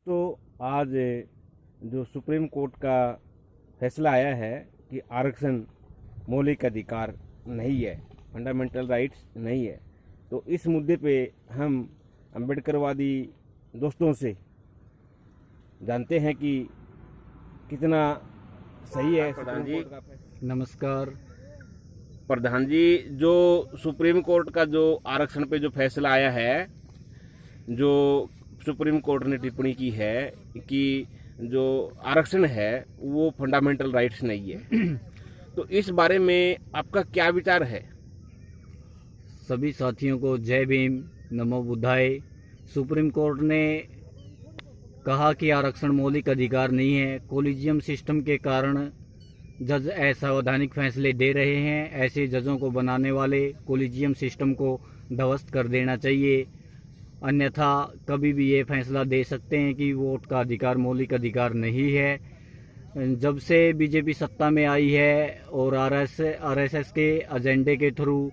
दोस्तों, आज जो सुप्रीम कोर्ट का फैसला आया है कि आरक्षण मौलिक अधिकार नहीं है, फंडामेंटल राइट्स नहीं है, तो इस मुद्दे पे हम अम्बेडकरवादी दोस्तों से जानते हैं कि कितना सही है। प्रधान जी नमस्कार। प्रधान जी, जो सुप्रीम कोर्ट का जो आरक्षण पे जो फैसला आया है, जो सुप्रीम कोर्ट ने टिप्पणी की है कि जो आरक्षण है वो फंडामेंटल राइट्स नहीं है, तो इस बारे में आपका क्या विचार है? सभी साथियों को जय भीम, नमो बुद्धाय। सुप्रीम कोर्ट ने कहा कि आरक्षण मौलिक अधिकार नहीं है। कोलिजियम सिस्टम के कारण जज असंवैधानिक फैसले दे रहे हैं। ऐसे जजों को बनाने वाले कोलिजियम सिस्टम को ध्वस्त कर देना चाहिए, अन्यथा कभी भी ये फैसला दे सकते हैं कि वोट का अधिकार मौलिक अधिकार नहीं है। जब से बीजेपी सत्ता में आई है और आरएसएस के एजेंडे के थ्रू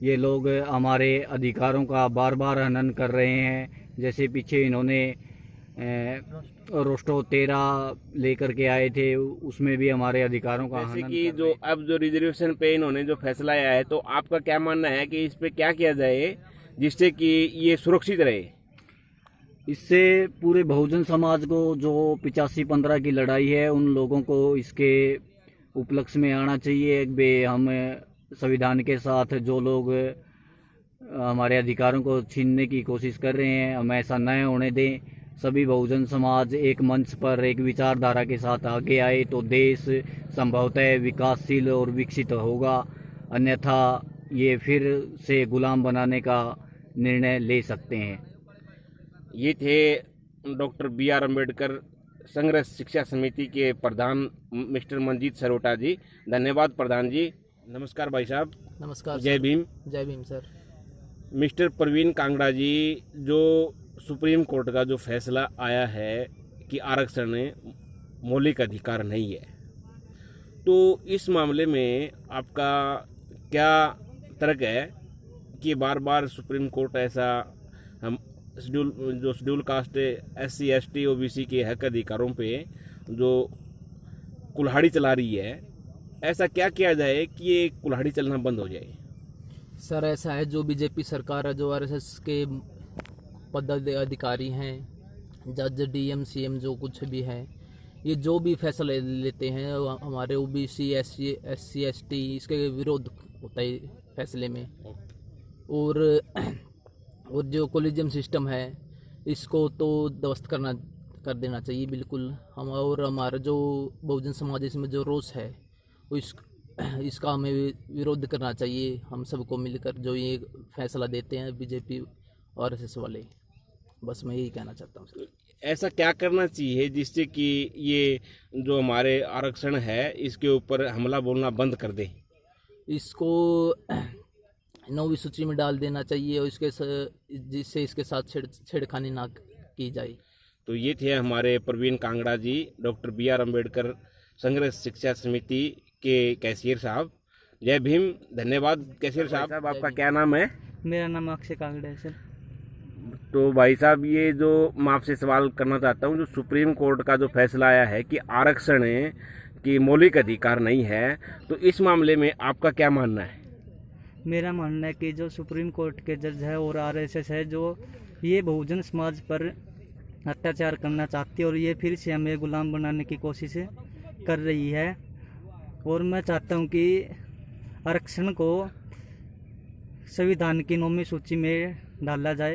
ये लोग हमारे अधिकारों का बार बार हनन कर रहे हैं। जैसे पीछे इन्होंने रोस्टो 13 लेकर के आए थे, उसमें भी हमारे अधिकारों का जैसे हनन कि कर जो अब जो रिजर्वेशन पे इन्होंने जो फैसला आया है, तो आपका क्या मानना है कि इस पे क्या किया जाए जिससे कि ये सुरक्षित रहे? इससे पूरे बहुजन समाज को, जो 85-15 की लड़ाई है, उन लोगों को इसके उपलक्ष्य में आना चाहिए। हम संविधान के साथ जो लोग हमारे अधिकारों को छीनने की कोशिश कर रहे हैं, हम ऐसा न होने दें। सभी बहुजन समाज एक मंच पर एक विचारधारा के साथ आगे आए तो देश संभवतः विकासशील और विकसित होगा, अन्यथा ये फिर से गुलाम बनाने का निर्णय ले सकते हैं। ये थे डॉक्टर बी.आर. अम्बेडकर संघर्ष शिक्षा समिति के प्रधान मिस्टर मंजीत सरोटा जी। धन्यवाद प्रधान जी। नमस्कार भाई साहब। नमस्कार। जय भीम। जय भीम सर। मिस्टर प्रवीण कांगड़ा जी, जो सुप्रीम कोर्ट का जो फैसला आया है कि आरक्षण मौलिक अधिकार नहीं है, तो इस मामले में आपका क्या तर्क है कि बार बार सुप्रीम कोर्ट ऐसा हम schedule caste, SC ST OBC के हक अधिकारों पे जो कुल्हाड़ी चला रही है, ऐसा क्या किया जाए कि ये कुल्हाड़ी चलना बंद हो जाए? सर, ऐसा है, जो बीजेपी सरकार है, जो आरएसएस के पदाधिकारी हैं, जज, DM, CM, जो कुछ भी है, ये जो भी फैसले लेते हैं हमारे OBC, SC ST इसके विरोध होता है फैसले में। और जो कोलिजियम सिस्टम है इसको तो ध्वस्त कर देना चाहिए बिल्कुल। हम और हमारा जो बहुजन समाज इसमें जो रोष है वो इसका हमें विरोध करना चाहिए, हम सबको मिलकर जो ये फैसला देते हैं बीजेपी और RSS वाले। बस मैं यही कहना चाहता हूँ। ऐसा क्या करना चाहिए जिससे कि ये जो हमारे आरक्षण है इसके ऊपर हमला बोलना बंद कर दे? इसको 9वीं सूची में डाल देना चाहिए और जिससे इसके साथ छेड़खानी ना की जाए। तो ये थे हमारे प्रवीण कांगड़ा जी, डॉक्टर बी.आर. अम्बेडकर संघर्ष शिक्षा समिति के कैशियर साहब। जय भीम। धन्यवाद कैशियर साहब। आपका क्या नाम है? मेरा नाम अक्षय कांगड़ा है सर। तो भाई साहब, ये जो मैं आपसे सवाल करना चाहता हूँ, जो सुप्रीम कोर्ट का जो फैसला आया है कि आरक्षण की मौलिक अधिकार नहीं है, तो इस मामले में आपका क्या मानना है? मेरा मानना है कि जो सुप्रीम कोर्ट के जज है और RSS है, जो ये बहुजन समाज पर अत्याचार करना चाहती है और ये फिर से हमें गुलाम बनाने की कोशिश कर रही है। और मैं चाहता हूँ कि आरक्षण को संविधान की 9वीं सूची में डाला जाए।